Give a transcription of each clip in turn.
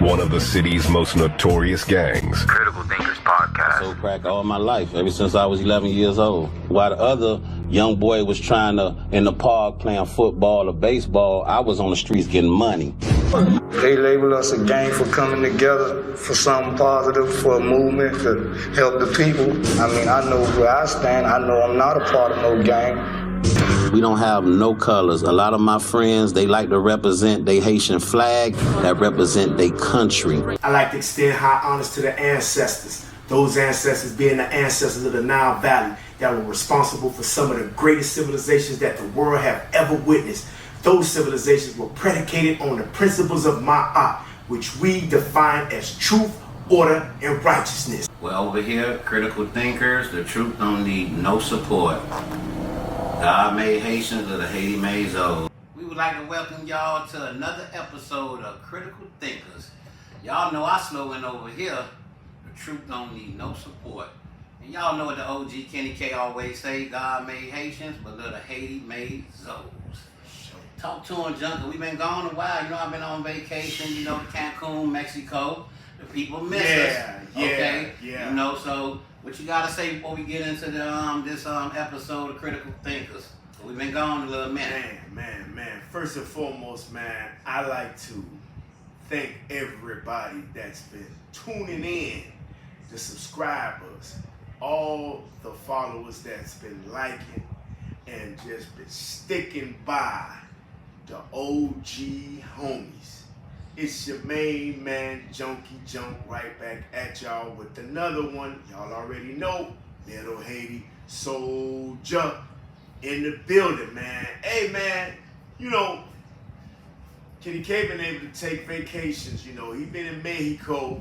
one of the city's most notorious gangs. Critical Thinkers Podcast. So crack all my life, ever since I was 11 years old. While the other young boy was trying to, in the park, playing football or baseball, I was on the streets getting money. They label us a gang for coming together for something positive, for a movement to help the people. I mean, I know where I stand. I know I'm not a part of no gang. We don't have no colors. A lot of my friends, they like to represent their Haitian flag that represent their country. I like to extend high honors to the ancestors. Those ancestors being the ancestors of the Nile Valley that were responsible for some of the greatest civilizations that the world have ever witnessed. Those civilizations were predicated on the principles of Ma'at, which we define as truth, order, and righteousness. Well, over here, critical thinkers, the truth don't need no support. God made Haitians of the Haiti made Zoe. We would like to welcome y'all to another episode of Critical Thinkers. Y'all know our slogan over here, the truth don't need no support. And y'all know what the OG Kenny K always say, God made Haitians, but little Haiti made Zoes. Talk to him, Junky. We've been gone a while. You know, I've been on vacation, you know, Cancun, Mexico. The people miss us. Okay? Yeah. You know, so what you gotta say before we get into the this episode of Critical Thinkers? We've been gone a little minute. Man. First and foremost, man, I like to thank everybody that's been tuning in, the subscribers, all the followers that's been liking and just been sticking by the OG homies. It's your main man, Junky Junk, right back at y'all with another one. Y'all already know, Little Haiti Soldier in the building, man. Hey, man, you know, Kenny K been able to take vacations. You know, he been in Mexico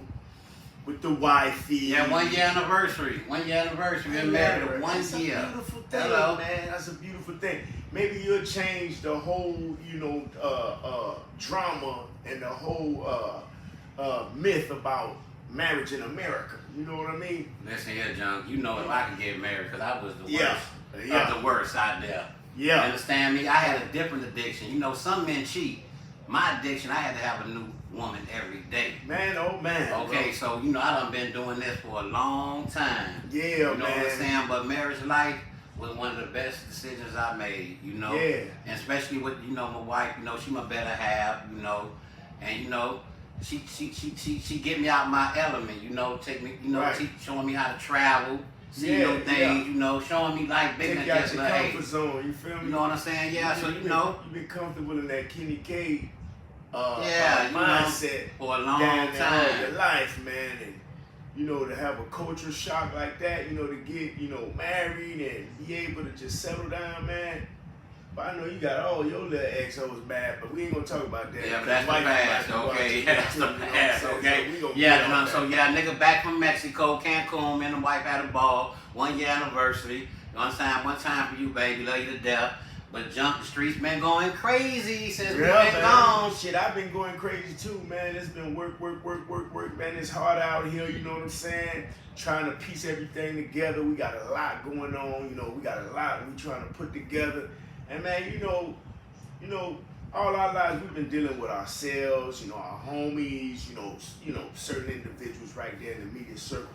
with the wifey. Yeah, 1 year anniversary. 1 year anniversary. We've been married 1 year. That's a beautiful thing, Hello. man. That's a beautiful thing. Maybe you'll change the whole, drama and the whole myth about marriage in America. You know what I mean? Listen here, Junk. You know if I could get married, because I was the worst. Yeah. Of the worst out there. Yeah. You understand me? I had a different addiction. You know, some men cheat. My addiction, I had to have a new woman every day. Man, oh man. Okay, bro. so, you know, I done been doing this for a long time. Yeah, you know man. what I'm saying? But marriage life was one of the best decisions I made, you know? Yeah. And especially with, you know, my wife, you know, she my better half, you know? And, you know, she get me out my element, you know, take me, you know, Right. Showing me how to travel, see new things, you know, showing me like big Take and you out just your like, comfort zone, you feel me? you know what I'm saying? Yeah, so, you know. You've been comfortable in that Kenny K you know, mindset for a long down there all time. your life, man. And, you know, to have a culture shock like that, you know, to get, you know, married and be able to just settle down, man. But I know you got all your little ex-hoes bad, but we ain't gonna talk about that. Yeah, but that's the past, okay? Yeah, that's the past, okay? Nigga back from Mexico, Cancun, and the wife had a ball, 1 year anniversary. You understand? One time for you, baby, love you to death. But Junk, the streets been going crazy since we been gone. Shit, I've been going crazy too, man. It's been work, man. It's hard out here, you know what I'm saying? Trying to piece everything together. We got a lot going on, you know, we got a lot we trying to put together. And man, you know, all our lives we've been dealing with ourselves, you know, our homies, you know, certain individuals right there in the media circle.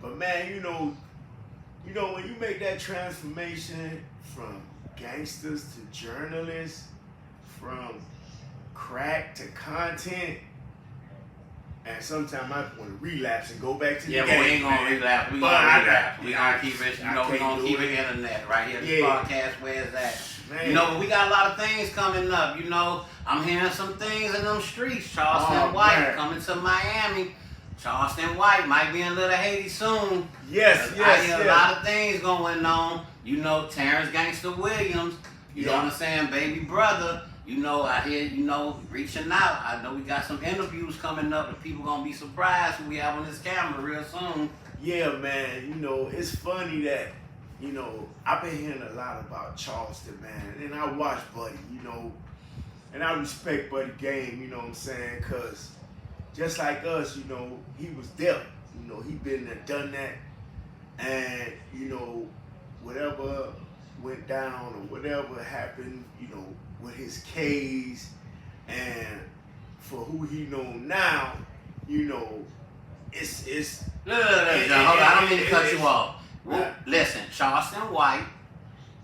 But man, you know, when you make that transformation from gangsters to journalists, from crack to content, and sometimes I want to relapse and go back to the game. Yeah, but we ain't gonna relapse. We gonna relapse. We gonna keep it, you know, we gonna keep it internet right here. This podcast, where is that? Man. You know, we got a lot of things coming up. You know, I'm hearing some things in them streets. Charleston White coming to Miami. Charleston White might be in Little Haiti soon. Yes. I hear a lot of things going on. You know, Terrance Gangsta Williams. You know what I'm saying? Baby brother. You know, I hear, you know, reaching out. I know we got some interviews coming up that people gonna be surprised when we have on this camera real soon. Yeah, man. You know, it's funny that, you know, I've been hearing a lot about Charleston, man. And I watch Buddy, you know, and I respect Buddy game, you know what I'm saying? Because just like us, you know, he was there. You know, he been there, done that. And, you know, whatever went down or whatever happened, you know, with his case and for who he know now, you know, it's Look, hold on, I don't mean to cut you off. Well, listen, Charleston White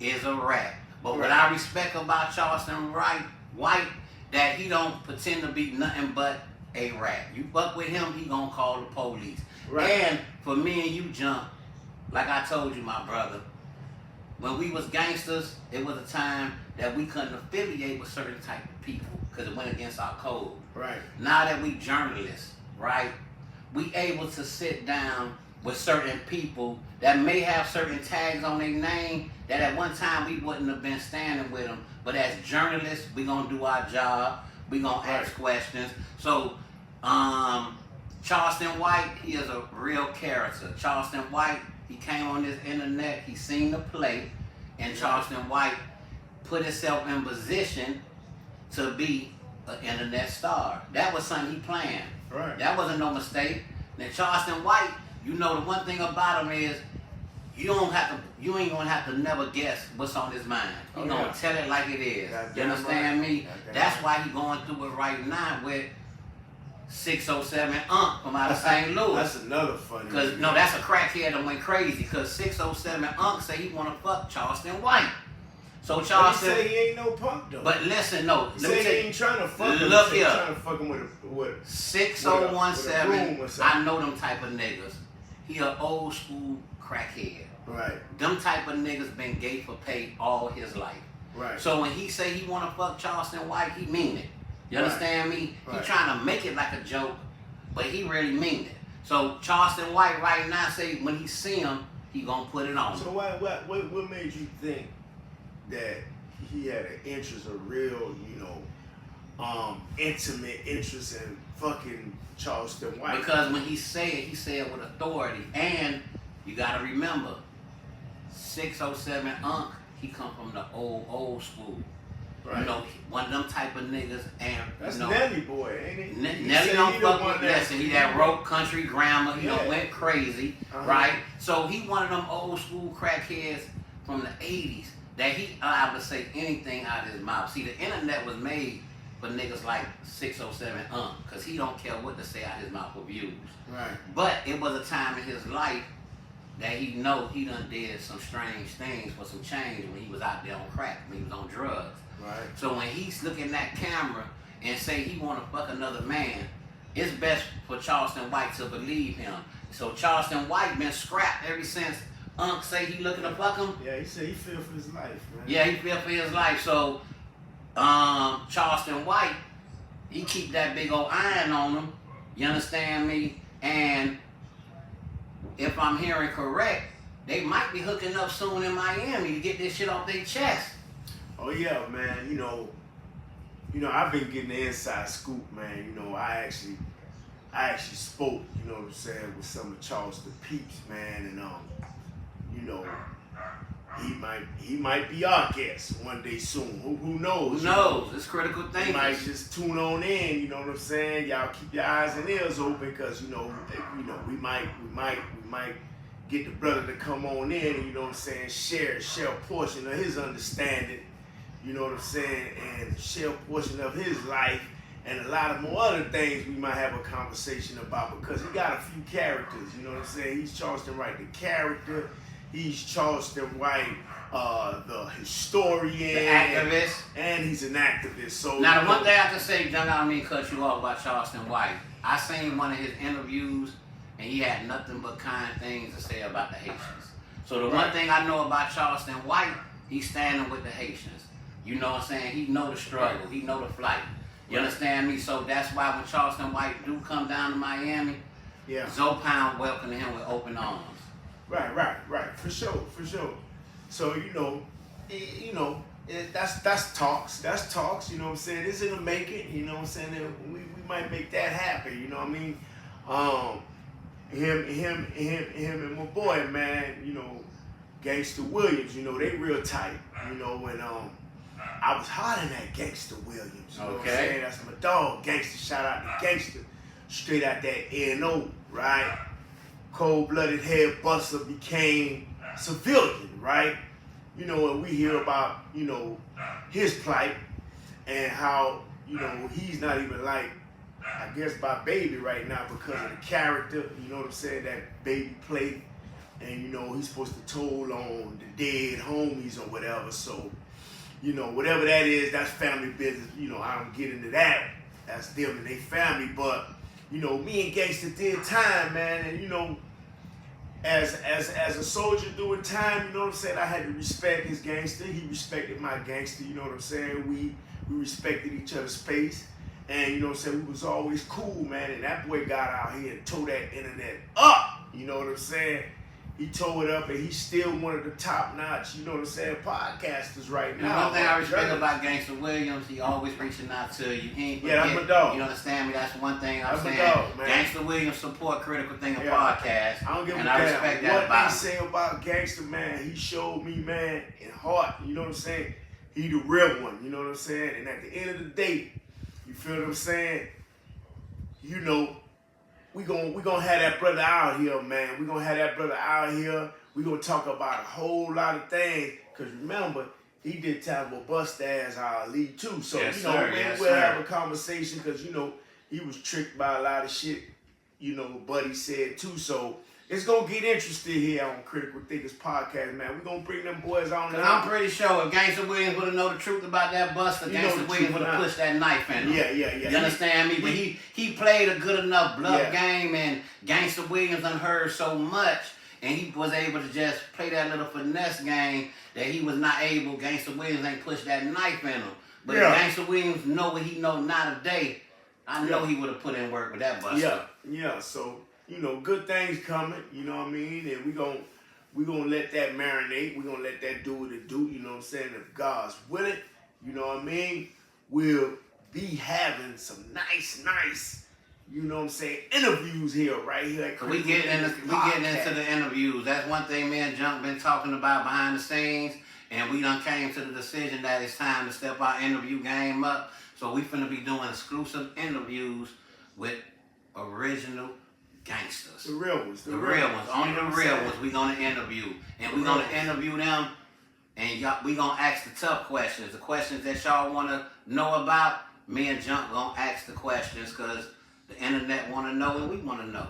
is a rat. But what I respect about Charleston White, that he don't pretend to be nothing but a rat. You fuck with him, he gonna call the police. Right. And for me and you, Jump, like I told you, my brother, when we was gangsters, it was a time that we couldn't affiliate with certain type of people because it went against our code. Right. Now that we journalists, right, we able to sit down with certain people that may have certain tags on their name that at one time we wouldn't have been standing with them. But as journalists, we gonna do our job. We gonna ask questions. So, Charleston White, he is a real character. Charleston White, he came on this internet, he seen the play, and Charleston White put himself in position to be an internet star. That was something he planned. Right. That wasn't no mistake. Now Charleston White, you know the one thing about him is you ain't gonna have to never guess what's on his mind. He gonna tell it like it is. You understand me? That's why he going through it right now with 607 Unc from out of St. Louis. That's another funny. Cause no, that's a crackhead that went crazy. Cause 607 Unc say he wanna fuck Charleston White. So Charleston, but he say he ain't no punk though. But listen, no. He say he ain't trying to fuck him. Look here. Trying to fuck him with 6017. I know them type of niggas. He an old school crackhead. Right. Them type of niggas been gay for pay all his life. Right. So when he say he wanna fuck Charleston White, he mean it. You understand me? Right. He trying to make it like a joke, but he really mean it. So Charleston White right now say when he see him, he gonna put it on. So what made you think that he had an interest, a real, intimate interest in fucking Charleston White? Because when he said with authority, and you gotta remember, 607 Unc, he come from the old school. Right. You know, one of them type of niggas, and that's Nelly boy, ain't he? Nelly don't fuck with listen. He that wrote country grammar, went crazy, right? So he one of them old school crackheads from the 80s that he allowed to say anything out of his mouth. See, the internet was made for niggas like 607 because he don't care what to say out his mouth for views. Right. But it was a time in his life that he done did some strange things for some change when he was out there on crack, when he was on drugs. Right. So when he's looking at that camera and say he want to fuck another man, it's best for Charleston White to believe him. So Charleston White been scrapped ever since Unc say he looking to fuck him. Yeah, he said he feel for his life, man. Yeah, he feel for his life. So Charleston White, he keep that big old iron on him. You understand me? And if I'm hearing correct, they might be hooking up soon in Miami to get this shit off their chest. Oh yeah, man. I've been getting the inside scoop, man. I actually spoke, you know what I'm saying, with some of Charleston peeps, man, and he might be our guest one day soon. Who knows? Who knows? It's critical thinking. He might just tune on in, you know what I'm saying? Y'all keep your eyes and ears open because we might get the brother to come on in and, you know what I'm saying, share a portion of his understanding, you know what I'm saying, and share a portion of his life and a lot of more other things we might have a conversation about because he got a few characters, you know what I'm saying? He's Charleston White, the character. He's Charleston White, the historian. The activist. And he's an activist. So now, the one thing I can say, John, I don't mean to cut you off about Charleston White. I seen one of his interviews, and he had nothing but kind things to say about the Haitians. So the one thing I know about Charleston White, he's standing with the Haitians. You know what I'm saying? He know the struggle. He know the fight. You understand me? So that's why when Charleston White do come down to Miami, Zopound welcoming him with open arms. Right. For sure. So, that's talks. That's talks, you know what I'm saying? It's in the making, you know what I'm saying? We might make that happen, you know what I mean? Him and my boy, man, Gangsta Williams, they real tight, and I was hot in that Gangsta Williams, you know what I'm saying? That's my dog, Gangsta. Shout out to Gangsta. Straight out that N.O., right? Cold-blooded head buster became civilian, right? And we hear about, his plight and how, he's not even like I guess by Baby right now because of the character, you know what I'm saying, that Baby played. And, you know, he's supposed to toll on the dead homies or whatever. So, you know, whatever that is, that's family business. You know, I don't get into that. That's them and their family. But, you know, me and Gangsta did time, man. And, you know, as a soldier doing time, you know what I'm saying, I had to respect his gangster. He respected my gangster, you know what I'm saying? We respected each other's space. And, you know what I'm saying, we was always cool, man. And that boy got out here and tore that internet up, you know what I'm saying? He tore it up, and he's still one of the top-notch, you know what I'm saying, podcasters right now. One thing I respect about Gangsta Williams, he always reaching out to you. He ain't forget, that's my dog. You understand me? That's one thing I'm saying. Dog, man. Gangsta Williams support Critical Thinking Podcast. I don't give a and damn. I respect that what about they say about Gangsta, man, he showed me, man, in heart, you know what I'm saying? He the real one, you know what I'm saying? And at the end of the day, you feel what I'm saying? You know, we gonna have that brother out here, man. We gonna have that brother out here. We gonna talk about a whole lot of things. Cause remember, he did time with Bust Ass Ali too. So yes, you know, sir, man, yes, we'll sir. have a conversation. Cause you know, he was tricked by a lot of shit. You know, Buddy said too. So it's gonna get interesting here on Critical Thinkers Podcast, man. We gonna bring them boys on. Cause I'm pretty sure if Gangsta Williams would have known the truth about that buster, Gangsta Williams would have pushed that knife in him. Yeah. You understand me? But he played a good enough bluff game, and Gangsta Williams done heard so much, and he was able to just play that little finesse game that he was not able. Gangsta Williams ain't pushed that knife in him. But if Gangsta Williams know what he know now today, I know he would have put in work with that buster. Yeah. So, you know, good things coming, you know what I mean? And we gonna let that marinate. We're gonna let that do what it do, you know what I'm saying? If God's with it, you know what I mean? We'll be having some nice, you know what I'm saying, interviews here, right here at We getting into the interviews. That's one thing me and Junk been talking about behind the scenes, and we done came to the decision that it's time to step our interview game up. So we finna be doing exclusive interviews with original gangsters. The real ones. The real ones. Only the real ones we gonna interview. And we gonna interview them, and we gonna ask the tough questions. The questions that y'all wanna know about, me and Junk gonna ask the questions because the internet wanna know and we wanna know.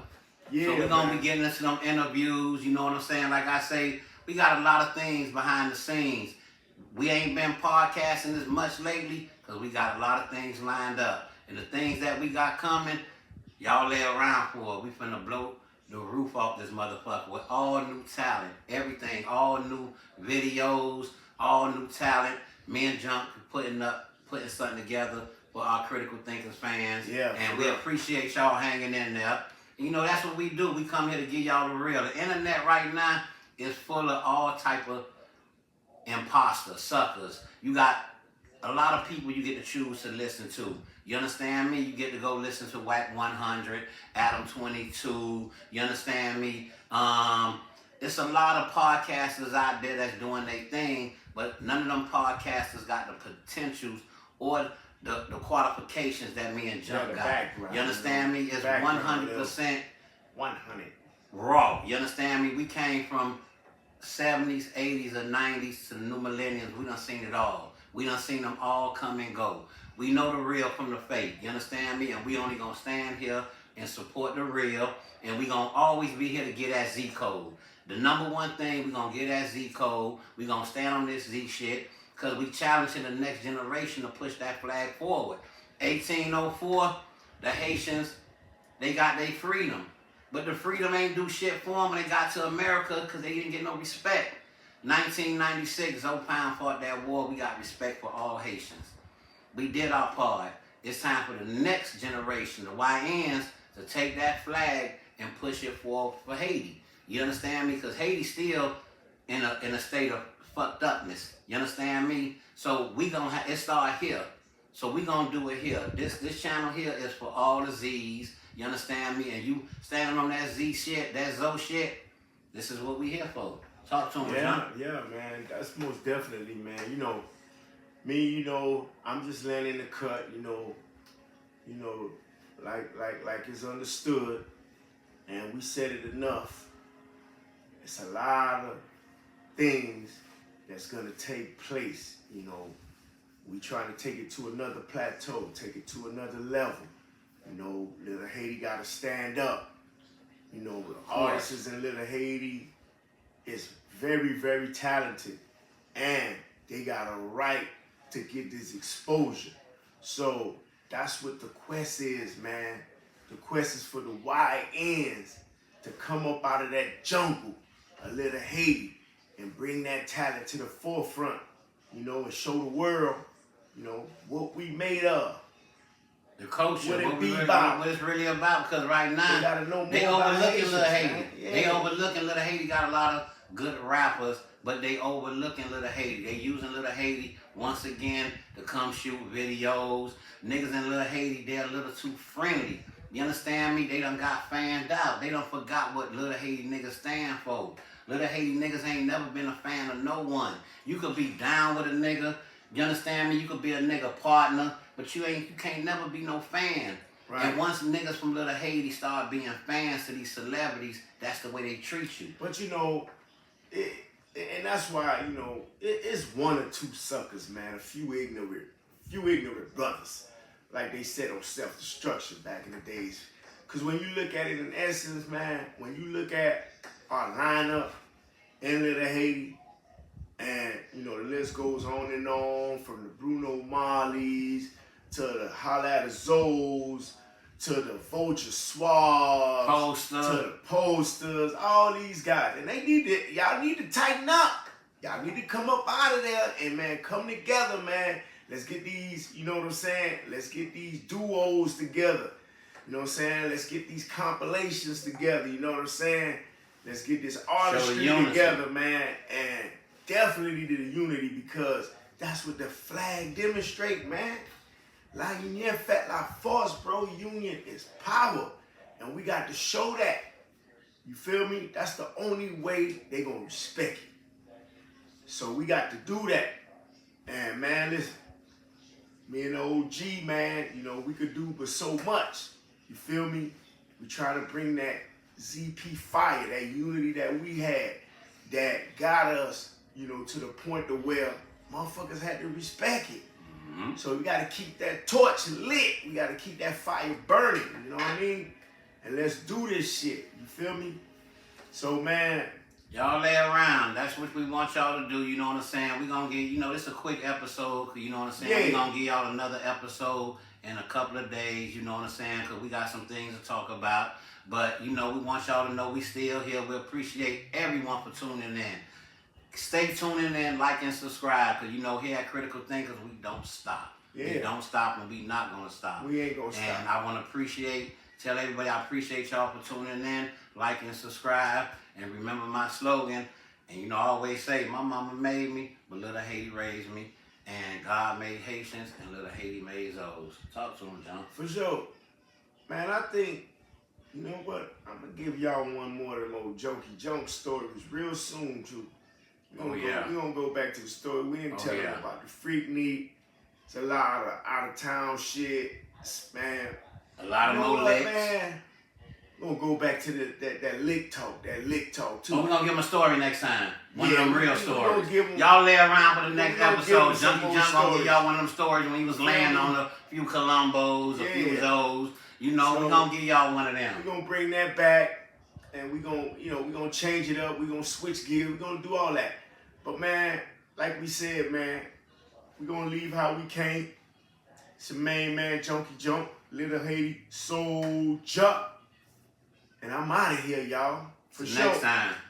Yeah, so we're gonna be getting into them interviews, you know what I'm saying? Like I say, we got a lot of things behind the scenes. We ain't been podcasting as much lately because we got a lot of things lined up. And the things that we got coming, y'all lay around for. We finna blow the roof off this motherfucker with all new talent. Everything, all new videos, all new talent. Me and Junk putting something together for our Critical Thinkers fans. And we appreciate y'all hanging in there. You know, that's what we do. We come here to give y'all the real. The internet right now is full of all type of imposters, suckers. You got a lot of people you get to choose to listen to. You understand me? You get to go listen to Whack 100, Adam 22. You understand me? It's a lot of podcasters out there that's doing their thing, but none of them podcasters got the potentials or the qualifications that me and Junk got. You understand me? It's 100% 100 raw. You understand me? We came from 70s, 80s, or 90s to the new millenniums. We done seen it all. We done seen them all come and go. We know the real from the fake. You understand me? And we only gonna stand here and support the real. And we gonna always be here to get that Z code. The number one thing, we gonna get that Z code. We gonna stand on this Z shit. Cause we challenging the next generation to push that flag forward. 1804, the Haitians, they got their freedom. But the freedom ain't do shit for them when they got to America because they didn't get no respect. 1996, Pound fought that war. We got respect for all Haitians. We did our part. It's time for the next generation, the YNs, to take that flag and push it forward for Haiti. You understand me? Because Haiti's still in a state of fucked upness. You understand me? So we gonna it start here. So we gonna do it here. This channel here is for all the Z's. You understand me? And you standing on that Z shit, that Zo shit, this is what we here for. Talk to him, John. Yeah, man. That's most definitely, man. You know, me, you know, I'm just laying in the cut, you know, like it's understood, and we said it enough. It's a lot of things that's gonna take place, you know. We trying to take it to another plateau, take it to another level. You know, Little Haiti got to stand up. You know, the artists in Little Haiti is very, very talented. And they got a right to get this exposure. So that's what the quest is, man. The quest is for the YNs to come up out of that jungle, a Little Haiti, and bring that talent to the forefront, you know, and show the world, you know, what we made of. The culture, what it's really about, because right now, they overlooking Little Haiti. Yeah. They overlooking Little Haiti, got a lot of good rappers, but they overlooking Little Haiti. They using Little Haiti once again to come shoot videos. Niggas in Little Haiti, they're a little too friendly. You understand me? They done got fanned out. They done forgot what Little Haiti niggas stand for. Little Haiti niggas ain't never been a fan of no one. You could be down with a nigga, you understand me? You could be a nigga partner, but you can't never be no fan. Right. And once niggas from Little Haiti start being fans to these celebrities, that's the way they treat you. But you know, and that's why, you know, it's one or two suckers, man. A few ignorant brothers, like they said on self-destruction back in the days. Because when you look at it in essence, man, when you look at our lineup in Little Haiti, and, you know, the list goes on and on, from the Bruno Marleys to the Holla at the Zoes to the Vulture Suaves to the Posters, all these guys. And y'all need to tighten up. Y'all need to come up out of there and, man, come together, man. Let's get these, you know what I'm saying? Let's get these duos together. You know what I'm saying? Let's get these compilations together. You know what I'm saying? Let's get this artistry together, man. And definitely the unity, because that's what the flag demonstrate, man. La union fait la force, bro. Union is power. And we got to show that. You feel me? That's the only way they gonna respect it. So we got to do that. And man, listen, me and the OG, man, you know, we could do but so much. You feel me? We try to bring that ZP fire, that unity that we had, that got us, you know, to the point to where motherfuckers had to respect it. Mm-hmm. So we got to keep that torch lit. We got to keep that fire burning. You know what I mean? And let's do this shit. You feel me? So, man, y'all lay around. That's what we want y'all to do. You know what I'm saying? We're going to get, you know, this is a quick episode. You know what I'm saying? Yeah. We're going to give y'all another episode in a couple of days. You know what I'm saying? Because we got some things to talk about. But, you know, we want y'all to know we still here. We appreciate everyone for tuning in. Stay tuning in, like and subscribe, because, you know, here at Critical Thinkers, we don't stop. Yeah. We don't stop, and we not going to stop. We ain't going to stop. And I want to tell everybody I appreciate y'all for tuning in, like and subscribe, and remember my slogan. And, you know, I always say, my mama made me, but Little Haiti raised me, and God made Haitians, and Little Haiti made Zoes. Talk to them, John. For sure. Man, I think, you know what? I'm going to give y'all one more of them old Junky Junk stories real soon, too. We're going to go back to the story. We didn't tell them about the freak meet. It's a lot of out-of-town shit. Man. A lot of more licks. Man? We're going to go back to that lick talk. That lick talk, too. Oh, we're going to give them a story next time. One of them real stories. Y'all lay around for the next episode. Junky Junk going to give y'all one of them stories when he was laying on a few Columbos, a few Zoes. You know, we're going to give y'all one of them. We're going to bring that back. And we're going to, you know, we're going to change it up. We're going to switch gears. We're going to do all that. But, man, like we said, man, we're going to leave how we came. It's your main man, Junky Junk, Little Haiti Soldier. And I'm out of here, y'all. For sure. Next time.